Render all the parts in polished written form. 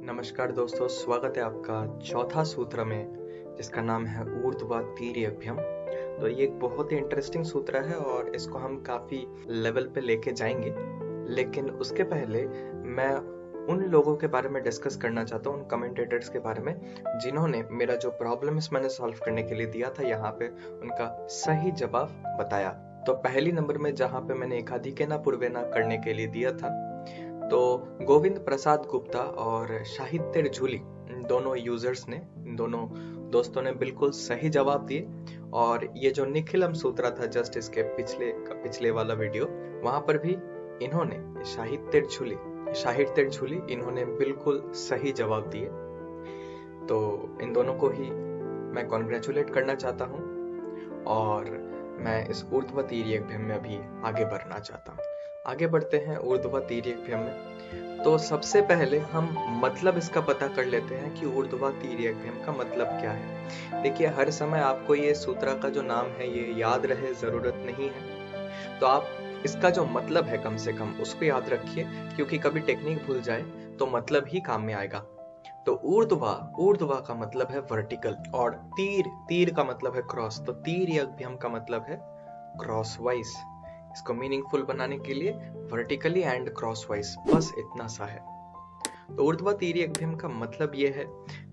नमस्कार दोस्तों, स्वागत है आपका चौथा सूत्र में जिसका नाम है ऊर्ध्व तिर्यभ्यम। तो ये एक बहुत ही इंटरेस्टिंग सूत्र है और इसको हम काफी लेवल पे लेके जाएंगे। लेकिन उसके पहले मैं उन लोगों के बारे में डिस्कस करना चाहता हूँ, उन कमेंटेटर्स के बारे में जिन्होंने मेरा जो प्रॉब्लम्स मैंने सॉल्व करने के लिए दिया था यहाँ पे उनका सही जवाब बताया। तो पहली नंबर में जहाँ पे मैंने एकाधिकेना पूर्वेना करने के लिए दिया था, तो गोविंद प्रसाद गुप्ता और साहित्य झूली दोनों यूजर्स ने, दोनों दोस्तों ने बिल्कुल सही जवाब दिए। और ये जो निखिलम सूत्र था जस्ट इसके पिछले वाला वीडियो, वहां पर भी इन्होंने साहित्य झूली इन्होंने बिल्कुल सही जवाब दिए। तो इन दोनों को ही मैं कॉन्ग्रेचुलेट करना चाहता हूँ और मैं इस ऊर्ध्व तिर्यभ्यम में अभी आगे बढ़ना चाहता हूँ। आगे बढ़ते हैं ऊर्ध्व तिर्यभ्यम में। तो सबसे पहले हम मतलब इसका पता कर लेते हैं कि ऊर्ध्व तिर्यभ्यम का मतलब क्या है। देखिए, हर समय आपको ये सूत्र का जो नाम है ये याद रहे जरूरत नहीं है, तो आप इसका जो मतलब है कम से कम उसको याद रखिए, क्योंकि कभी टेक्निक भूल जाए तो मतलब ही काम में आएगा। तो ऊर्ध्व का मतलब है वर्टिकल और तीर का मतलब है क्रॉस। तो तिर्यभ्यम का मतलब है क्रॉस वाइज। इसको मीनिंगफुल बनाने के लिए वर्टिकली एंड क्रॉस वाइज, बस इतना सा है। तो ऊर्ध्व तिर्यभ्यम का मतलब ये है,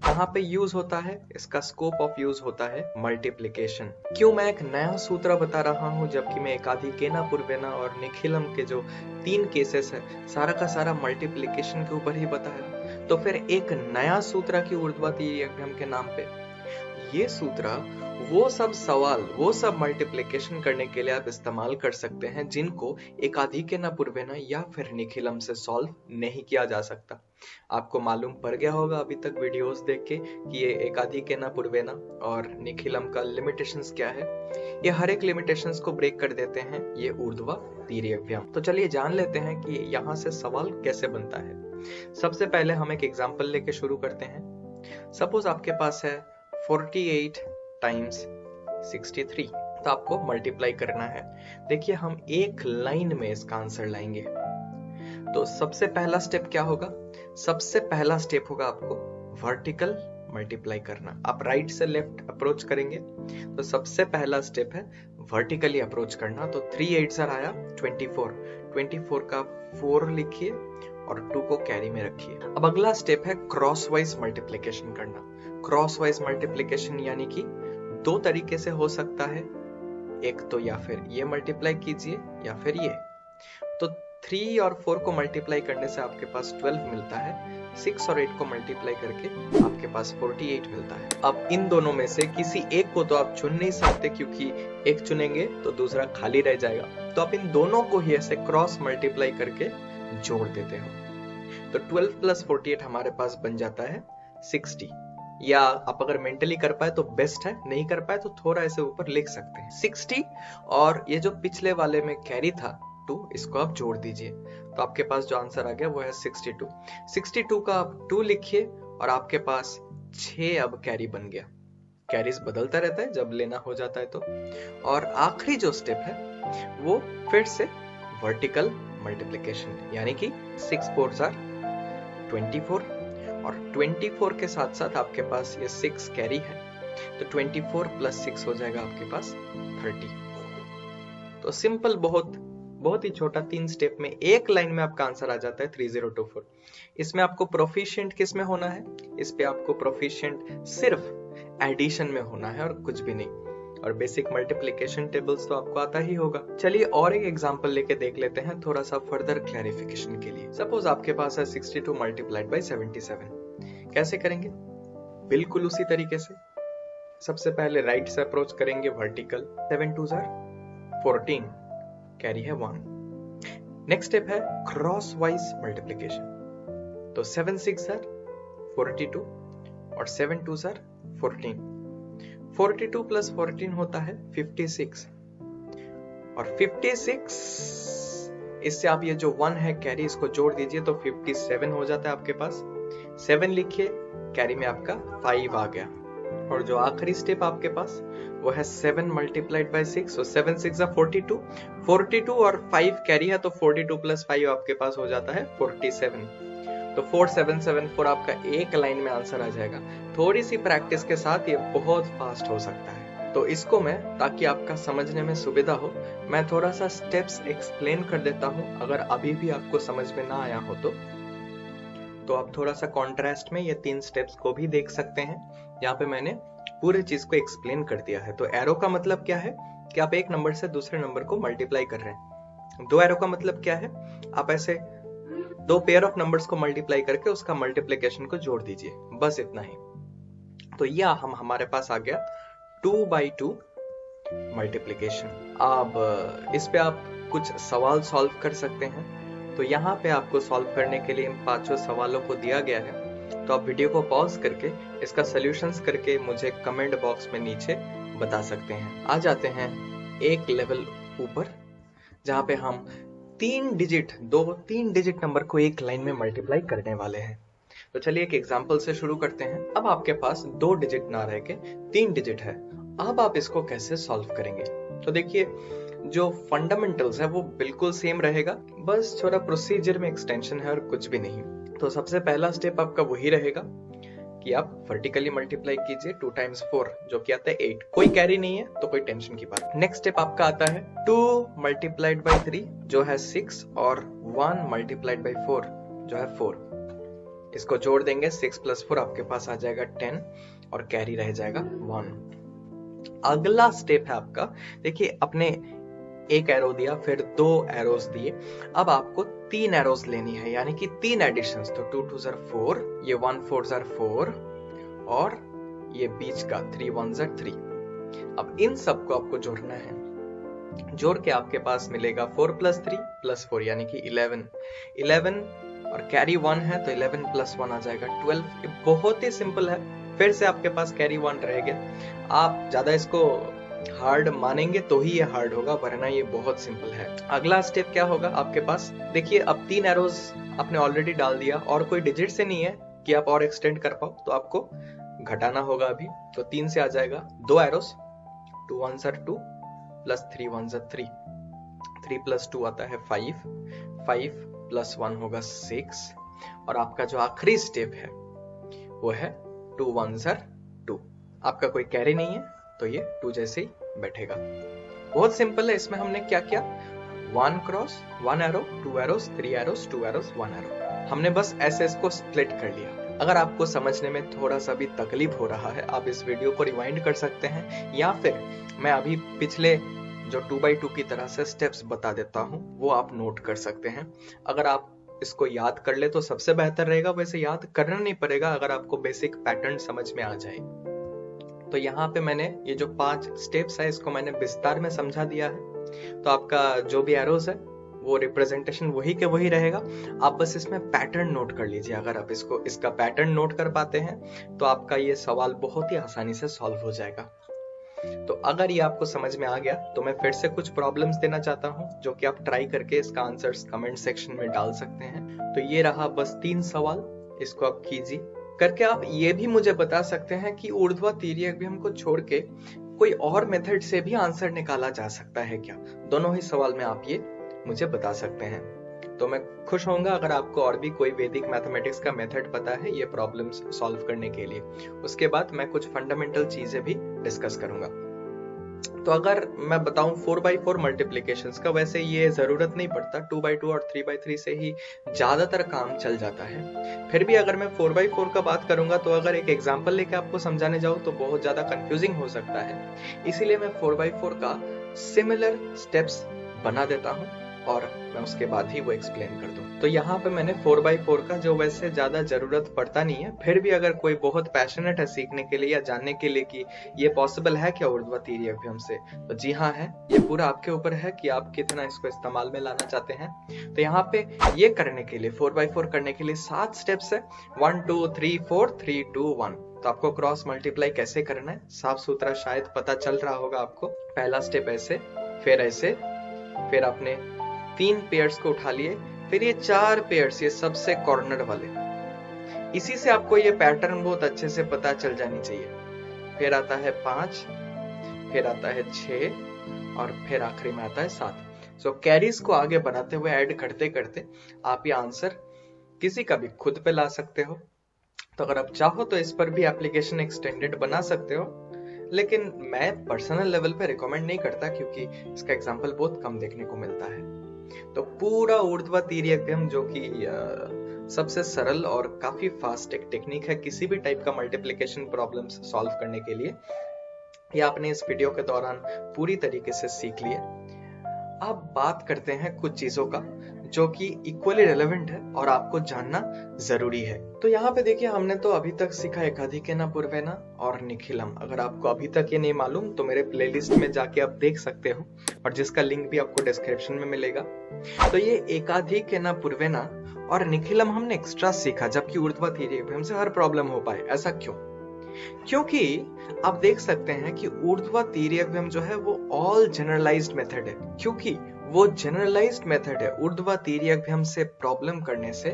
कहाँ पे यूज होता है, इसका स्कोप ऑफ यूज होता है मल्टीप्लिकेशन। क्यों मैं एक नया सूत्र बता रहा हूँ जबकि मैं एकाधिकेना पूर्वेना और निखिलम के जो 3 केसेस है सारा का सारा मल्टीप्लिकेशन के ऊपर ही बताया। तो फिर एक नया सूत्र की ऊर्ध्व तिर्यभ्यम के नाम पे ये सूत्र वो सब मल्टीप्लिकेशन करने के लिए आप इस्तेमाल कर सकते हैं जिनको एकाधिकेना पूर्वेना या फिर निखिलम से सॉल्व नहीं किया जा सकता। आपको मालूम पड़ गया होगा अभी तक वीडियोस देख के कि ये एकाधिकेना पूर्वेना और निखिलम का लिमिटेशंस क्या है। ये हर एक लिमिटेशंस को ब्रेक कर देते हैं ये ऊर्ध्व तिर्यभ्यम। तो चलिए जान लेते हैं कि यहाँ से सवाल कैसे बनता है। सबसे पहले हम एक एग्जाम्पल लेके शुरू करते हैं। सपोज आपके पास है 48 टाइम्स 63, तो आपको मल्टीप्लाई करना है। देखिए, हम एक लाइन में इसका आंसर लाएंगे। तो सबसे पहला स्टेप क्या होगा? सबसे पहला स्टेप होगा आपको वर्टिकल मल्टीप्लाई करना। आप राइट से लेफ्ट अप्रोच करेंगे तो सबसे पहला स्टेप है वर्टिकली अप्रोच करना। तो 3 8 आया 24 का 4 लिखिए और 2 को कैरी में रखिए। अब अगला स्टेप है क्रॉस वाइज मल्टीप्लिकेशन करना। क्रॉस वाइज मल्टीप्लिकेशन यानी कि 2 तरीके से हो सकता है, एक तो या फिर ये मल्टीप्लाई कीजिए या फिर ये। तो 3 और 4 को मल्टीप्लाई करने से आपके पास 12 मिलता है। 6 और 8 को मल्टीप्लाई करके आपके पास 48 मिलता है। अब इन दोनों में से किसी एक को तो आप चुन नहीं सकते, क्योंकि एक चुनेंगे तो दूसरा खाली रह जाएगा। तो आप इन दोनों को ही ऐसे क्रॉस मल्टीप्लाई करके जोड़ देते हो। तो 12 प्लस 48 हमारे पास बन जाता है 60। या आप अगर मेंटली कर पाए तो बेस्ट है, नहीं कर पाए तो थोड़ा ऐसे ऊपर लिख सकते हैं 60। और ये जो पिछले वाले में कैरी था 2, इसको आप जोड़ दीजिए तो आपके पास जो आंसर आ गया वो है 62। 62 का आप 2 लिखिए और आपके पास 6 अब कैरी बन गया। कैरीज बदलता रहता है जब लेना हो जाता है तो। और आखिरी जो स्टेप है वो फिर से वर्टिकल मल्टीप्लिकेशन, यानी कि 6 4 24 और 24 के साथ साथ आपके पास ये 6 कैरी है, तो 24 प्लस 6 हो जाएगा आपके पास 30। तो सिंपल, बहुत ही छोटा 3 स्टेप में एक लाइन में आपका आंसर आ जाता है 3024। इसमें आपको प्रोफिशिएंट किस में होना है? इस पे आपको प्रोफिशिएंट सिर्फ एडिशन में होना है और कुछ भी नहीं। और बेसिक मल्टीप्लिकेशन टेबल्स तो आपको आता ही होगा। चलिए और एक एग्जांपल लेके देख लेते हैं थोड़ा सा फर्दर क्लैरिफिकेशन के लिए। सपोज आपके पास है 62 मल्टीप्लाइड बाय 77। कैसे करेंगे? बिल्कुल उसी तरीके से। सबसे पहले राइट से अप्रोच करेंगे वर्टिकल। 7 2 14, कैरी है 1। नेक्स्ट स्टेप है क्रॉस वाइज मल्टीप्लिकेशन। तो 7 6 42 और 7 2 14। 42 प्लस 14 होता है 56 और 56, इससे आप ये जो 1 है कैरी इसको जोड़ दीजिए तो 57 हो जाता है आपके पास। 7 लिखिए, कैरी में आपका 5 आ गया। और जो आखिरी स्टेप आपके पास वो है 7 मल्टीप्लाइड बाय 6। 7 6 42, 42 और 5 कैरी है तो 42 प्लस 5 आपके पास हो जाता है 47। तो 4774 आपका एक लाइन में आंसर आ जाएगा। थोड़ी सी प्रैक्टिस के साथ ये बहुत फास्ट हो सकता है। तो इसको मैं, ताकि आपका समझने में सुविधा हो, मैं थोड़ा सा स्टेप्स एक्सप्लेन कर देता हूँ। अगर अभी भी आपको समझ में ना आया हो तो आप थोड़ा सा कॉन्ट्रास्ट में ये 3 स्टेप्स को भी देख सकते हैं। यहाँ पे मैंने पूरे चीज को एक्सप्लेन कर दिया है। तो एरो का मतलब क्या है कि आप एक नंबर से दूसरे नंबर को मल्टीप्लाई कर रहे हैं। 2 एरो का मतलब क्या है, आप ऐसे 2 पेयर ऑफ नंबर्स को मल्टीप्लाई करके उसका मल्टीप्लिकेशन को जोड़ दीजिए, बस इतना ही। तो यह हमारे पास आ गया 2/2 मल्टीप्लिकेशन। अब इस पे आप कुछ सवाल सॉल्व कर सकते हैं। तो यहाँ पे आपको सॉल्व करने के लिए इन 5 सवालों को दिया गया है। तो आप वीडियो को पॉज करके इसका सॉल्यूशंस करके मुझे कमेंट बॉक्स में नीचे बता सकते हैं। आ जाते हैं एक लेवल ऊपर, जहाँ पे हम 3 डिजिट नंबर को एक लाइन में मल्टीप्लाई करने वाले हैं। तो चलिए एक एग्जांपल से शुरू करते हैं। अब आपके पास 2 डिजिट ना रह के 3 डिजिट है। अब आप इसको कैसे सॉल्व करेंगे? तो देखिए, जो फंडामेंटल्स है वो बिल्कुल सेम रहेगा, बस थोड़ा प्रोसीजर में एक्सटेंशन है और कुछ भी नहीं। तो सबसे पहला स्टेप आपका वही रहेगा कि आप वर्टिकली मल्टीप्लाई कीजिए 2 टाइम्स 4, जो कि आता है 8। कोई कैरी नहीं है तो कोई टेंशन की बात। नेक्स्ट स्टेप आपका आता है 2 मल्टीप्लाइड बाई 3, जो है 6, और 1 मल्टीप्लाइड बाई 4, जो है 4। इसको जोड़ देंगे, 6 + 4 आपके पास आ जाएगा 10, और कैरी रह जाएगा 1। अगला स्टेप है आपका, देखिए अपने एक एरो दिया, फिर 2 एरोस दिए। अब आपको 3 एरोस लेनी है, यानी कि 3 एडिशंस। तो 2 2 ज़र 4, ये 1 4 ज़र 4, और ये बीच का 3 1 ज़र 3। अब इन सबको आपको जोड़ना है। जोड़ के आपके पास मिलेगा 4 + 3 + 4, यानी कि 11 और कैरी 1 है, तो 11 + 1 आ जाएगा 12। ये बहुत ही सिंपल है। फिर से आपके पास कैरी 1 रह गया। आप ज्यादा इसको हार्ड मानेंगे तो ही ये हार्ड होगा, वरना ये बहुत सिंपल है। अगला स्टेप क्या होगा आपके पास? देखिए, अब 3 एरोस आपने ऑलरेडी डाल दिया, और कोई डिजिट से नहीं है कि आप और एक्सटेंड कर पाओ, तो आपको घटाना होगा अभी। तो 3 से आ जाएगा 2 एरोस, 2 1 ज़र 2 + 3 1 ज़र 3, 3 + 2 आता है 5, 5 + 1 होगा 6, और आपका जो आखिरी स्टेप है वो है 2 1 ज़र 2। आपका कोई कैरी नहीं है, तो ये 2 जैसे ही बैठेगा। बहुत सिंपल है। इसमें हमने क्या किया, 1 cross 1 arrow, 2 arrows, 3 arrows, 2 arrows, 1 arrow. हमने बस ऐसे इसको स्प्लिट कर लिया। अगर आपको समझने में थोड़ा सा भी तकलीफ हो रहा है, आप इस वीडियो को रिवाइंड कर सकते हैं, या फिर मैं अभी पिछले जो 2/2 की तरह से स्टेप्स बता देता हूँ वो आप नोट कर सकते हैं। अगर आप इसको याद कर ले तो सबसे बेहतर रहेगा, वैसे याद करना नहीं पड़ेगा अगर आपको बेसिक पैटर्न समझ में आ जाए। तो यहाँ पे मैंने ये जो 5 स्टेप्स है इसको मैंने विस्तार में समझा दिया है। तो आपका जो भी एरोस है वो रिप्रेजेंटेशन वही के वही रहेगा। आप बस इसमें पैटर्न नोट कर लीजिए। अगर आप इसका पैटर्न नोट कर पाते हैं तो आपका ये सवाल बहुत ही आसानी से सॉल्व हो जाएगा। तो अगर ये आपको समझ में आ गया तो मैं फिर से कुछ प्रॉब्लम्स देना चाहता हूँ, जो कि आप ट्राई करके इसका आंसर्स कमेंट सेक्शन में डाल सकते हैं। तो ये रहा बस 3 सवाल, इसको आप कीजिए। करके आप ये भी मुझे बता सकते हैं कि ऊर्ध्वा तिर्यक अभिगम को छोड़ के कोई और मेथड से भी आंसर निकाला जा सकता है क्या? दोनों ही सवाल में आप ये मुझे बता सकते हैं। तो मैं खुश होऊंगा अगर आपको और भी कोई वैदिक मैथमेटिक्स का मेथड पता है ये प्रॉब्लम्स सॉल्व करने के लिए। उसके बाद मैं कुछ फंडामेंटल चीजें भी डिस्कस करूंगा। तो अगर मैं बताऊं 4/4 मल्टीप्लिकेशंस का, वैसे ये जरूरत नहीं पड़ता, 2/2 और 3/3 से ही ज्यादातर काम चल जाता है। फिर भी अगर मैं 4/4 का बात करूंगा तो अगर एक एग्जांपल लेके आपको समझाने जाऊं तो बहुत ज्यादा कंफ्यूजिंग हो सकता है। इसीलिए मैं 4/4 का सिमिलर स्टेप्स बना देता हूं और मैं उसके बाद ही वो एक्सप्लेन कर दूं। तो यहाँ पे मैंने 4/4 का, जो वैसे ज्यादा जरूरत पड़ता नहीं है, फिर भी अगर कोई बहुत पैशनेट है सीखने के लिए या जानने के लिए कि ये पॉसिबल है क्या ऊर्ध्वा तिर्यक अभिगम से, तो जी हाँ है। ये पूरा आपके ऊपर है कि आप कितना इसको इस्तेमाल में लाना चाहते हैं। तो यहाँ पे ये करने के लिए 4/4 करने के लिए 7 स्टेप्स है, 1 2 3 4 3 2 1। तो आपको क्रॉस मल्टीप्लाई कैसे करना है साफ सुथरा शायद पता चल रहा होगा आपको। पहला स्टेप ऐसे, फिर आपने 3 पेयर्स को उठा लिए, फिर ये 4 पेयर्स, ये सबसे कॉर्नर वाले। इसी से आपको ये पैटर्न बहुत अच्छे से पता चल जानी चाहिए। फिर आता है 5, फिर आता है 6, और फिर आखिरी में आता है 7। सो कैरीज को आगे बढ़ाते हुए ऐड करते करते आप ये आंसर किसी का भी खुद पे ला सकते हो। तो अगर आप चाहो तो इस पर भी एप्लीकेशन एक्सटेंडेड बना सकते हो, लेकिन मैं पर्सनल लेवल पे रिकमेंड नहीं करता क्योंकि इसका एग्जांपल बहुत कम देखने को मिलता है। तो पूरा ऊर्ध्वा तिर्यक जो कि सबसे सरल और काफी फास्ट एक टेक्निक है किसी भी टाइप का मल्टीप्लिकेशन प्रॉब्लम्स सॉल्व करने के लिए, ये आपने इस वीडियो के दौरान पूरी तरीके से सीख लिया। अब बात करते हैं कुछ चीजों का जो कि इक्वली रेलेवेंट है और आपको जानना जरूरी है। तो यहाँ पे देखिए, हमने तो अभी तक सीखा एकाधिकेन पूर्वेन और निखिलम। अगर आपको अभी तक ये नहीं मालूम तो मेरे प्लेलिस्ट में जाके आप देख सकते हो, और जिसका लिंक भी आपको डिस्क्रिप्शन में मिलेगा। तो ये एकाधिकेन पूर्वेन और निखिलम हमने एक्स्ट्रा सीखा, जबकि ऊर्ध्वा तिर्यक से हर प्रॉब्लम हो पाए। ऐसा क्यों? क्योंकि आप देख सकते हैं कि ऊर्ध्वा तिर्यक जो है वो ऑल जनरलाइज्ड मेथड है। क्योंकि वो जनरलाइज्ड मेथड है, ऊर्ध्वा तिर्यक से प्रॉब्लम करने से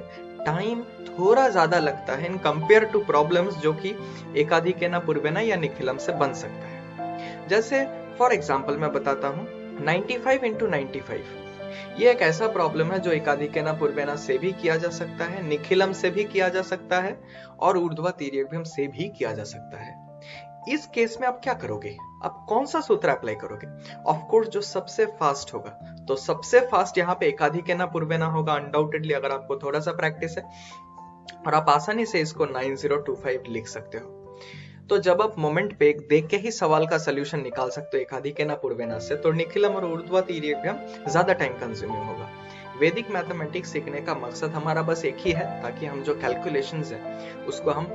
टाइम थोड़ा ज्यादा लगता है इन कंपेयर टू प्रॉब्लम्स जो कि एकाधिकेन पूर्वेन या निखिलम से बन सकता है। जैसे फॉर एग्जांपल मैं बताता हूँ 95 into 95, ये एक ऐसा प्रॉब्लम है जो एकाधिकेन पूर्वेन से भी किया जा सकता है, निखिलम से भी किया जा सकता है और ऊर्ध्वा तिर्यक से भी किया जा सकता है। इस केस में आप क्या करोगे? आप कौन सा सूत्र अप्लाई करोगे? ऑफ कोर्स जो सबसे फास्ट होगा, तो सबसे फास्ट यहाँ पे एकाधिकेन पूर्वेन होगा अनडाउटेडली, अगर आपको थोड़ा सा प्रैक्टिस है, और आप आसानी से इसको 9025 लिख सकते हो। तो जब आप मोमेंट पे देख के ही सवाल का सोल्यूशन निकाल सकते हो एकाधिकेन पूर्वेन से, तो निखिलम और ऊर्ध्वा तिर्यक ज्यादा टाइम कंज्यूमिंग होगा। वैदिक मैथमेटिक्स सीखने का मकसद हमारा बस एक ही है, ताकि हम जो कैलकुलेशंस है उसको हम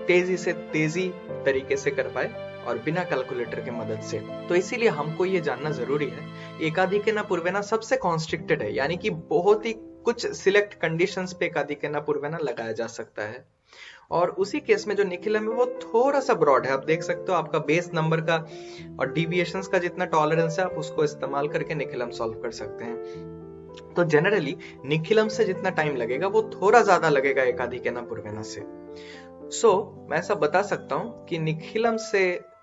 तेजी से तेजी तरीके से कर पाए और बिना कैलकुलेटर के मदद से। तो इसीलिए हमको ये जानना जरूरी है, एकाधिकेन पूर्वेन सबसे कॉन्स्ट्रिक्टेड है, यानी कि बहुत ही कुछ सिलेक्ट कंडीशंस पे एकाधिकेन पूर्वेन लगाया जा सकता है। और उसी केस में जो निखिलम है वो थोड़ा सा ब्रॉड है। आप देख सकते हो आपका बेस नंबर का और डिविएशंस का जितना टॉलरेंस है, आप उसको इस्तेमाल करके निखिलम सॉल्व कर सकते हैं। तो जनरली निखिलम से जितना टाइम लगेगा वो थोड़ा ज्यादा लगेगा एकाधिकेन पूर्वेन से। मैं ऐसा बता सकता हूं कि निखिलम से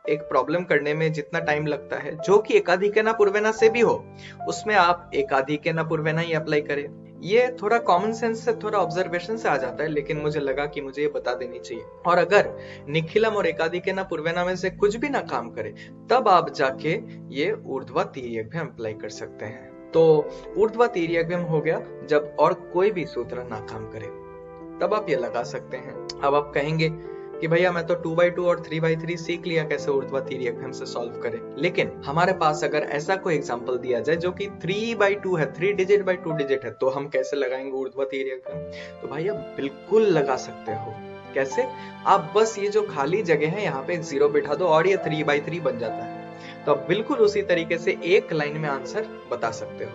एक प्रॉब्लम करने में जितना टाइम लगता है जो कि एकाधिकेन पूर्वेन से भी हो, उसमें आप एकाधिकेन पूर्वेन ही अप्लाई करें। ये थोड़ा कॉमन सेंस से, थोड़ा ऑब्जर्वेशन से आ जाता है, लेकिन मुझे लगा कि मुझे ये बता देनी चाहिए। और अगर निखिलम और एकाधिकेन पूर्वेन में से कुछ भी ना काम करे, तब आप जाके ये ऊर्ध्वा तिर्यक भी अप्लाई कर सकते हैं। तो ऊर्ध्वा तिर्यक हो गया जब और कोई भी सूत्र ना काम करे, तब आप ये लगा सकते हैं। अब आप कहेंगे कि भैया मैं तो 2/2 और 3/3 सीख लिया कैसे ऊर्ध्वा तिर्यक से सॉल्व करें, लेकिन हमारे पास अगर ऐसा कोई एग्जांपल दिया जाए जो कि 3/2 है, 3 डिजिट बाय 2 डिजिट है, तो हम कैसे लगाएंगे ऊर्ध्वा तिर्यक? तो भैया बिल्कुल लगा सकते हो। कैसे? आप बस ये जो खाली जगह है यहाँ पे एक 0 बिठा दो और ये 3/3 बन जाता है। तो आप बिल्कुल उसी तरीके से एक लाइन में आंसर बता सकते हो।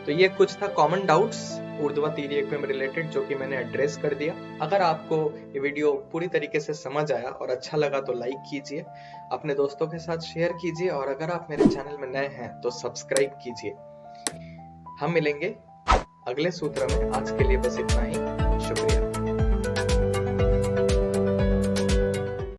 तो ये कुछ था कॉमन डाउट्स ऊर्ध्वा तिर्यक में रिलेटेड, जो कि मैंने एड्रेस कर दिया। अगर आपको ये वीडियो पूरी तरीके से समझ आया और अच्छा लगा तो लाइक कीजिए, अपने दोस्तों के साथ शेयर कीजिए, और अगर आप मेरे चैनल में नए हैं तो सब्सक्राइब कीजिए। हम मिलेंगे अगले सूत्र में। आज के लिए बस इतना ही। शुक्रिया।